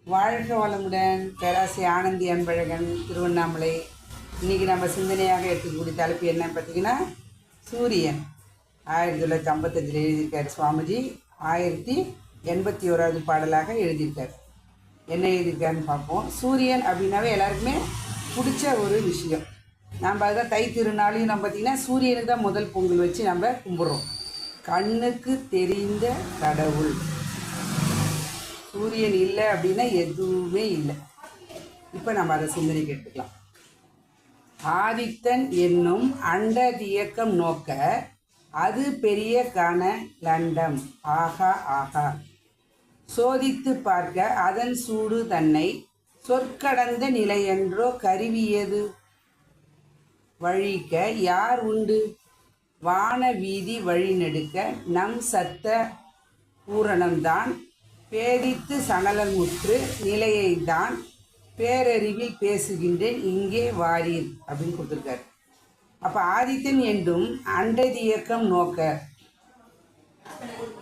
வாழ்க வளமுடன். பேராசி ஆனந்தி அன்பழகன், திருவண்ணாமலை. இன்றைக்கி நம்ம சிந்தனையாக எடுத்துக்கூடிய தலைப்பு என்ன பார்த்தீங்கன்னா, சூரியன். 1955 எழுதியிருக்கார் சுவாமிஜி. 1081வது பாடலாக எழுதியிருக்கார். என்ன எழுதியிருக்காருன்னு பார்ப்போம். சூரியன் அப்படின்னாவே எல்லாருக்குமே பிடிச்ச ஒரு விஷயம். நம்ம அதுதான் தை திருநாளையும் நம்ம பார்த்திங்கன்னா சூரியனுக்கு தான் முதல் பொங்கல் வச்சு நம்ம கும்பிட்றோம். கண்ணுக்கு தெரிந்த கடவுள் சூரியன் இல்லை அப்படின்னா எதுவுமே இல்லை. இப்போ நம்ம அதை சிந்தனைக்கு எடுத்துக்கலாம். ஆதித்தன் என்னும் அண்டதியக்கம் நோக்க அது பெரிய கன லண்டம் ஆகா ஆகா சோதித்து பார்க்க அதன் சூடு தன்னை சொற்கடந்த நிலையென்றோ கருவியது வழிக்க யார் உண்டு வான வீதி வழிநெடுக்க நம் சத்த பூரணம்தான் பேதித்து சணலமுற்று நிலையைத்தான் பேரறிவில் பேசுகின்றேன் இங்கே வாரீர் அப்படின்னு கொடுத்துருக்காரு. அப்போ ஆதித்தன் என்றும் அண்டதியக்கம் நோக்க,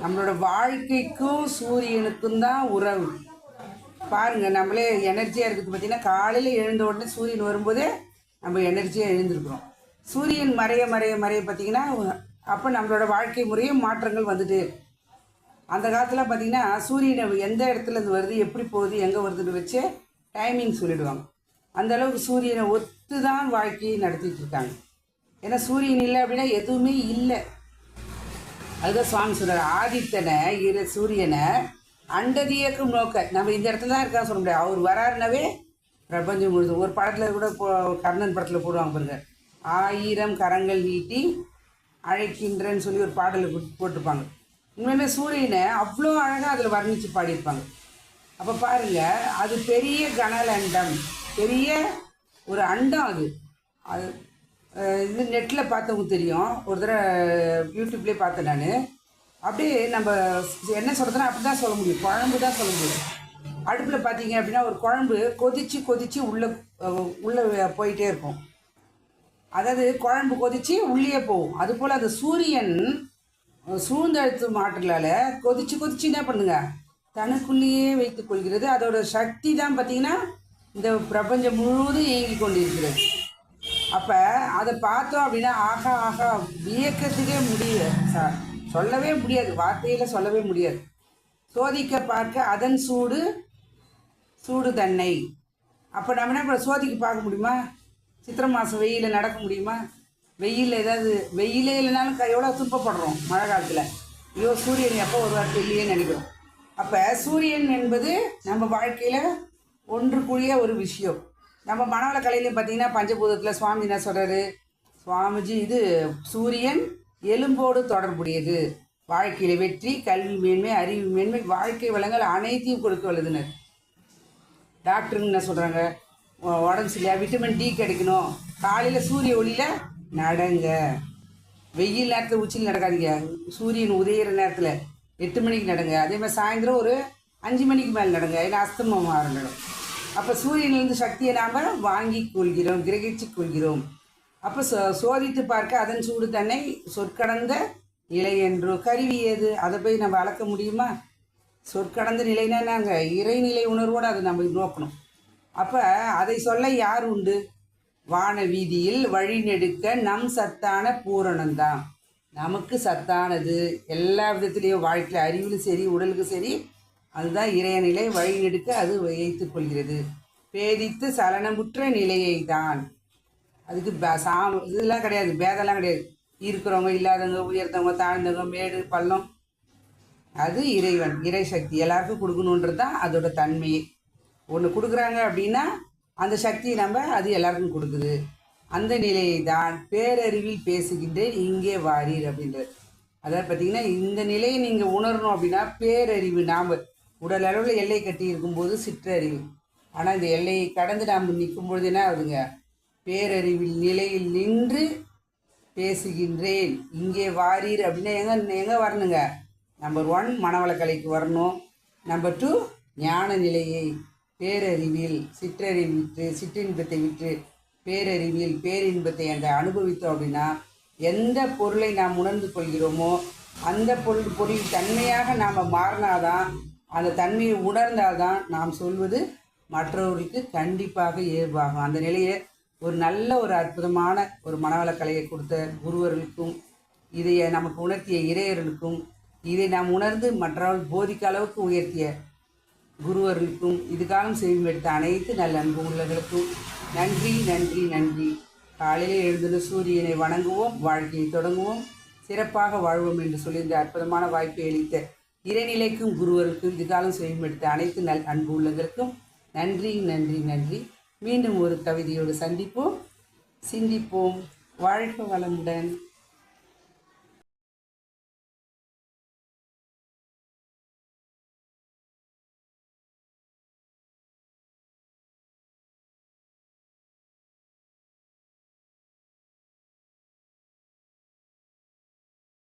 நம்மளோட வாழ்க்கைக்கும் சூரியனுக்கும் தான் உறவு. பாருங்கள், நம்மளே எனர்ஜியாக இருக்குது. பார்த்திங்கன்னா காலையில் எழுந்த உடனே சூரியன் வரும்போதே நம்ம எனர்ஜியாக எழுந்திருக்கிறோம். சூரியன் மறைய மறைய மறைய பார்த்திங்கன்னா அப்போ நம்மளோட வாழ்க்கை முறையும் மாற்றங்கள் வந்துட்டு. அந்த காலத்தில் பார்த்திங்கன்னா சூரியனை எந்த இடத்துலேருந்து வருது, எப்படி போகுது, எங்கே வருதுன்னு வச்சு டைமிங் சொல்லிவிடுவாங்க. அந்தளவுக்கு சூரியனை ஒத்து தான் வாழ்க்கையை நடத்திட்டு இருக்காங்க. ஏன்னா சூரியன் இல்லை அப்படின்னா எதுவுமே இல்லை. அதுதான் சுவாமி சொல்கிறார், ஆதித்தனை சூரியனை அண்டதியக்கம் நோக்க. நம்ம இந்த இடத்துல தான் இருக்கான்னு சொல்ல முடியாது. அவர் வராருனாவே பிரபஞ்சம் முழுது. ஒரு படத்தில் கூட கர்ணன் படத்தில் போடுவாங்க பாருங்க, 1000 கரங்கள் நீட்டி அழைக்கின்றன்னு சொல்லி ஒரு பாடலை போட்டிருப்பாங்க. உண்மையுமே சூரியனை அவ்வளோ அழகாக அதில் வர்ணித்து பாடியிருப்பாங்க. அப்போ பாருங்கள், அது பெரிய கனலண்டம், பெரிய ஒரு அண்டம். அது இது நெட்டில் பார்த்தவங்க தெரியும். ஒரு தடவை யூடியூப்லேயே பார்த்தேன் நான். அப்படியே நம்ம என்ன சொல்கிறதுனா அப்படி தான் சொல்ல முடியும், குழம்பு தான் சொல்ல முடியும். அடுப்பில் பார்த்தீங்க அப்படின்னா ஒரு குழம்பு கொதித்து கொதித்து உள்ளே போயிட்டே இருக்கும். அதாவது குழம்பு கொதித்து உள்ளே போகும். அதுபோல் அது சூரியன் சூழ்ந்தழுத்து மாற்றலால் கொதிச்சு கொதிச்சு என்ன பண்ணுங்க, தனக்குள்ளேயே வைத்துக் கொள்கிறது. அதோட சக்தி தான் பார்த்திங்கன்னா இந்த பிரபஞ்சம் முழுவதும் இயங்கி கொண்டிருக்கிறது. அப்போ அதை பார்த்தோம் அப்படின்னா ஆகா ஆகா வியக்கத்துக்கே முடியல, சொல்லவே முடியாது, வார்த்தையில் சொல்லவே முடியாது. சோதிக்க பார்க்க அதன் சூடு தன்னை. அப்போ நம்ம என்ன சோதிக்க பார்க்க முடியுமா? சித்திரை மாதம் வெயிலில் நடக்க முடியுமா? வெயில் ஏதாவது வெயிலே இல்லைனாலும் எவ்வளோ துன்பப்படுறோம் மழை காலத்தில். ஐயோ சூரியன் எப்போ ஒரு வாரம் இல்லையேன்னு நினைக்கிறோம். அப்போ சூரியன் என்பது நம்ம வாழ்க்கையில் ஒன்றுக்குரிய ஒரு விஷயம். நம்ம மனவள கலையிலையும் பார்த்திங்கன்னா பஞ்சபூதத்தில் சுவாமி என்ன சொல்கிறாரு, சுவாமிஜி இது சூரியன் எலும்போடு தொடர்புடையது, வாழ்க்கையில் வெற்றி, கல்வி மேன்மை, அறிவு மேன்மை, வாழ்க்கை வளங்கள் அனைத்தையும் கொடுக்க வல்லதுன்னு. டாக்டருங்க என்ன சொல்கிறாங்க, உடம்பு சரியா விட்டமின் டி கிடைக்கணும், காலையில் சூரிய ஒளியில் நடங்க. வெயில் நேரத்தில் உச்சியில் நடக்காதீங்க, சூரியன் உதயிற நேரத்தில் 8 மணிக்கு நடங்க. அதே மாதிரி சாயந்தரம் ஒரு 5 மணிக்கு மேலே நடங்க, ஏன்னா அஸ்தமம் ஆரம்பிடும். அப்போ சூரியனிலிருந்து சக்தியை நாம் வாங்கி கொள்கிறோம், கிரகிச்சு கொள்கிறோம். அப்போ சோதித்து பார்க்க அதன் சூடு தன்னை சொற்கடந்த நிலை என்றோ கருவியது. அதை போய் நம்ம அளக்க முடியுமா? சொற்கடந்த நிலைன்னா நாங்கள் இறைநிலை உணர்வோடு அதை நம்ம நோக்கணும். அப்போ அதை சொல்ல யார் உண்டு? வான வீதியில் வழிநெடுக்க நம் சத்தான பூரணம்தான். நமக்கு சத்தானது எல்லா விதத்துலேயும், வாழ்க்கையில் அறிவிலும் சரி உடலுக்கும் சரி, அதுதான் இறையநிலை. வழிநெடுக்க அது வைத்து கொள்கிறது. பேதித்து சலனமுற்ற நிலையை தான். அதுக்கு இதெல்லாம் கிடையாது, பேதெல்லாம் கிடையாது. இருக்கிறவங்க இல்லாதவங்க, உயர்ந்தவங்க தாழ்ந்தவங்க, மேடு பள்ளம், அது இறைவன் இறை சக்தி எல்லாருக்கும் கொடுக்கணுன்றது தான் அதோட தன்மையே. ஒன்று கொடுக்குறாங்க அப்படின்னா அந்த சக்தியை நம்ம அது எல்லாருக்கும் கொடுக்குது. அந்த நிலையை தான் பேரறிவில் பேசுகின்றேன் இங்கே வாரீர் அப்படின்றது. அதாவது பார்த்திங்கன்னா இந்த நிலையை நீங்கள் உணரணும் அப்படின்னா பேரறிவு. நாம் உடல் அளவில் எல்லை கட்டி இருக்கும்போது சிற்றறிவு. ஆனால் இந்த எல்லையை கடந்து நாம் நிற்கும்பொழுது என்ன ஆகுதுங்க, பேரறிவில் நிலையில் நின்று பேசுகின்றேன் இங்கே வாரீர் அப்படின்னா எங்கே வரணுங்க? நம்பர் 1 மனவளக்கலைக்கு வரணும். நம்பர் 2 ஞான நிலையை, பேரறிவில் சிற்றறிவு விற்று சிற்றின்பத்தை விற்று பேரறிவில் பேரின்பத்தை அந்த அனுபவித்தோம் அப்படின்னா எந்த பொருளை நாம் உணர்ந்து கொள்கிறோமோ அந்த பொருள் தன்மையாக நாம் மாறினாதான் அந்த தன்மையை உணர்ந்தால்தான் நாம் சொல்வது மற்றவர்களுக்கு கண்டிப்பாக ஏற்பாகும். அந்த நிலையை ஒரு நல்ல ஒரு அற்புதமான ஒரு மனவளக்கலையை கொடுத்த குருவர்களுக்கும் இதை நமக்கு உணர்த்திய இறையர்களுக்கும் இதை நாம் உணர்ந்து மற்றவர்கள் போதிக்க அளவுக்கு உயர்த்திய குருவர்களுக்கும் இதுகாலம் செய்யும் எடுத்த அனைத்து நல்ல அன்பு உள்ளவர்களுக்கும் நன்றி நன்றி நன்றி. காலையிலே எழுந்து சூரியனை வணங்குவோம், வாழ்க்கையை தொடங்குவோம், சிறப்பாக வாழ்வோம் என்று சொல்லி இந்த அற்புதமான வாய்ப்பை அளித்த இறைநிலைக்கும் குருவருக்கும் இதுகாலம் செய்யும் எடுத்த அனைத்து நல் அன்பு உள்ளவர்களுக்கும் நன்றி நன்றி நன்றி. மீண்டும் ஒரு கவிதையோடு சந்திப்போம், சிந்திப்போம். வாழ்க வளமுடன்.